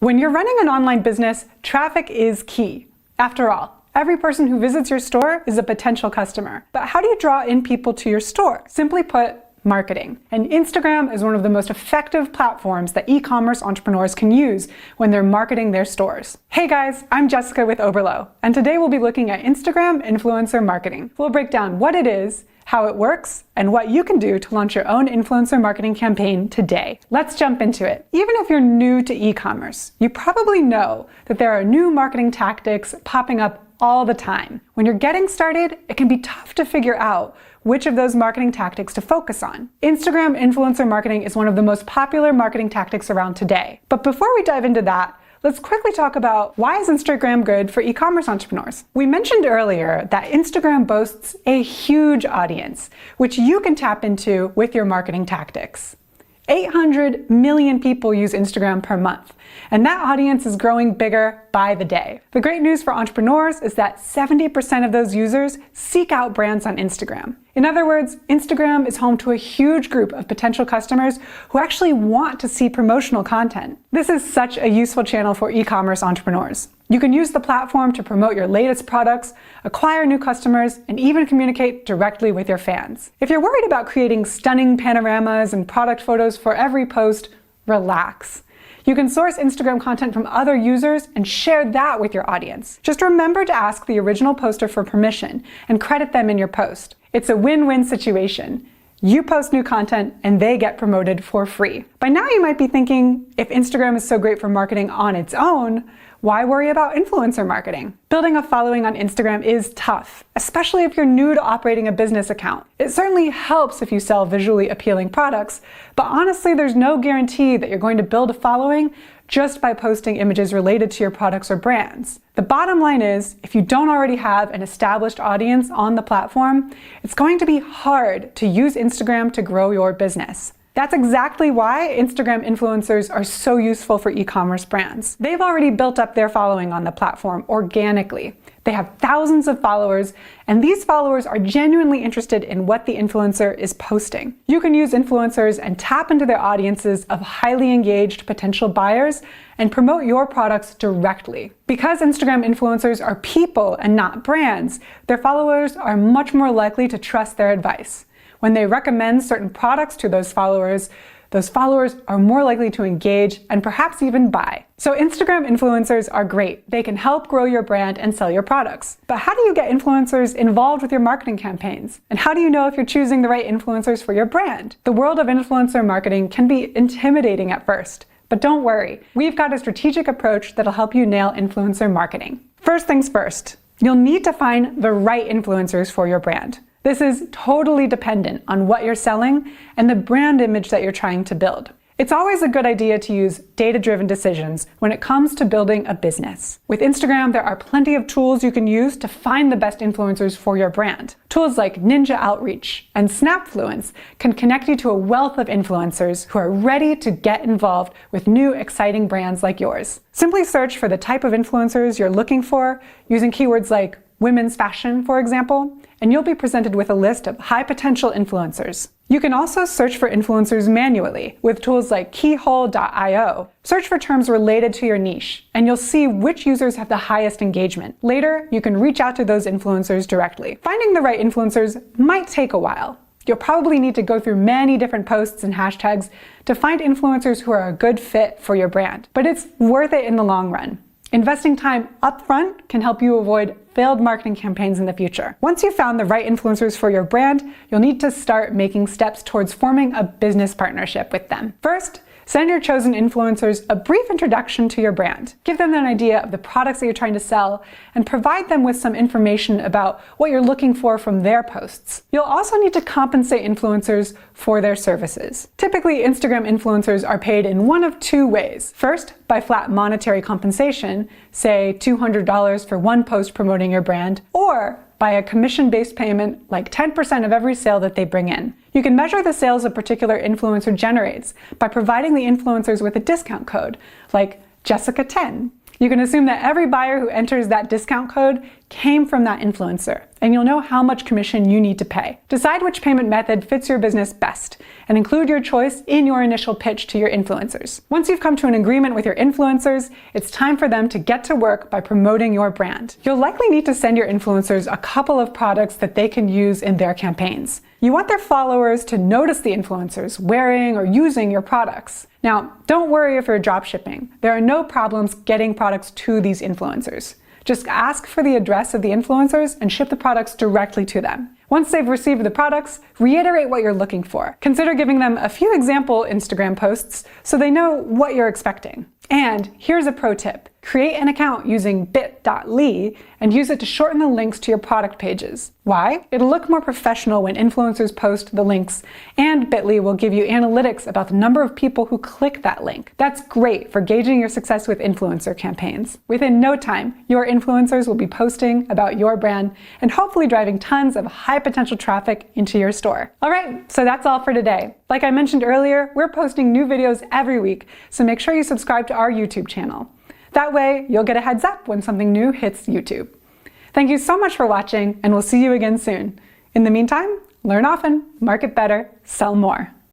When you're running an online business, traffic is key. After all, every person who visits your store is a potential customer. But how do you draw in people to your store? Simply put, marketing. And Instagram is one of the most effective platforms that e-commerce entrepreneurs can use when they're marketing their stores. Hey guys, I'm Jessica with Oberlo, and today we'll be looking at Instagram influencer marketing. We'll break down what it is, how it works, and what you can do to launch your own influencer marketing campaign today. Let's jump into it. Even if you're new to e-commerce, you probably know that there are new marketing tactics popping up all the time. When you're getting started, it can be tough to figure out which of those marketing tactics to focus on. Instagram influencer marketing is one of the most popular marketing tactics around today. But before we dive into that, let's quickly talk about why is Instagram good for e-commerce entrepreneurs. We mentioned earlier that Instagram boasts a huge audience, which you can tap into with your marketing tactics. 800 million people use Instagram per month, and that audience is growing bigger by the day. The great news for entrepreneurs is that 70% of those users seek out brands on Instagram. In other words, Instagram is home to a huge group of potential customers who actually want to see promotional content. This is such a useful channel for e-commerce entrepreneurs. You can use the platform to promote your latest products, acquire new customers, and even communicate directly with your fans. If you're worried about creating stunning panoramas and product photos for every post, relax. You can source Instagram content from other users and share that with your audience. Just remember to ask the original poster for permission and credit them in your post. It's a win-win situation. You post new content and they get promoted for free. By now you might be thinking, if Instagram is so great for marketing on its own, why worry about influencer marketing? Building a following on Instagram is tough, especially if you're new to operating a business account. It certainly helps if you sell visually appealing products, but honestly, there's no guarantee that you're going to build a following just by posting images related to your products or brands. The bottom line is, if you don't already have an established audience on the platform, it's going to be hard to use Instagram to grow your business. That's exactly why Instagram influencers are so useful for e-commerce brands. They've already built up their following on the platform organically. They have thousands of followers, and these followers are genuinely interested in what the influencer is posting. You can use influencers and tap into their audiences of highly engaged potential buyers and promote your products directly. Because Instagram influencers are people and not brands, their followers are much more likely to trust their advice. When they recommend certain products to those followers are more likely to engage and perhaps even buy. So Instagram influencers are great. They can help grow your brand and sell your products. But how do you get influencers involved with your marketing campaigns? And how do you know if you're choosing the right influencers for your brand? The world of influencer marketing can be intimidating at first, but don't worry. We've got a strategic approach that'll help you nail influencer marketing. First things first, you'll need to find the right influencers for your brand. This is totally dependent on what you're selling and the brand image that you're trying to build. It's always a good idea to use data-driven decisions when it comes to building a business. With Instagram, there are plenty of tools you can use to find the best influencers for your brand. Tools like Ninja Outreach and Snapfluence can connect you to a wealth of influencers who are ready to get involved with new, exciting brands like yours. Simply search for the type of influencers you're looking for using keywords like women's fashion, for example, and you'll be presented with a list of high-potential influencers. You can also search for influencers manually with tools like keyhole.io. Search for terms related to your niche, and you'll see which users have the highest engagement. Later, you can reach out to those influencers directly. Finding the right influencers might take a while. You'll probably need to go through many different posts and hashtags to find influencers who are a good fit for your brand, but it's worth it in the long run. Investing time upfront can help you avoid failed marketing campaigns in the future. Once you've found the right influencers for your brand, you'll need to start making steps towards forming a business partnership with them. First, send your chosen influencers a brief introduction to your brand. Give them an idea of the products that you're trying to sell and provide them with some information about what you're looking for from their posts. You'll also need to compensate influencers for their services. Typically, Instagram influencers are paid in one of two ways. First, by flat monetary compensation, say $200 for one post promoting your brand, or by a commission-based payment like 10% of every sale that they bring in. You can measure the sales a particular influencer generates by providing the influencers with a discount code, like Jessica10. You can assume that every buyer who enters that discount code came from that influencer, and you'll know how much commission you need to pay. Decide which payment method fits your business best, and include your choice in your initial pitch to your influencers. Once you've come to an agreement with your influencers, it's time for them to get to work by promoting your brand. You'll likely need to send your influencers a couple of products that they can use in their campaigns. You want their followers to notice the influencers wearing or using your products. Now, don't worry if you're dropshipping. There are no problems getting products to these influencers. Just ask for the address of the influencers and ship the products directly to them. Once they've received the products, reiterate what you're looking for. Consider giving them a few example Instagram posts so they know what you're expecting. And here's a pro tip. Create an account using bit.ly and use it to shorten the links to your product pages. Why? It'll look more professional when influencers post the links, and Bitly will give you analytics about the number of people who click that link. That's great for gauging your success with influencer campaigns. Within no time, your influencers will be posting about your brand and hopefully driving tons of high potential traffic into your store. All right, so that's all for today. Like I mentioned earlier, we're posting new videos every week, so make sure you subscribe to our YouTube channel. That way, you'll get a heads up when something new hits YouTube. Thank you so much for watching, and we'll see you again soon. In the meantime, learn often, market better, sell more.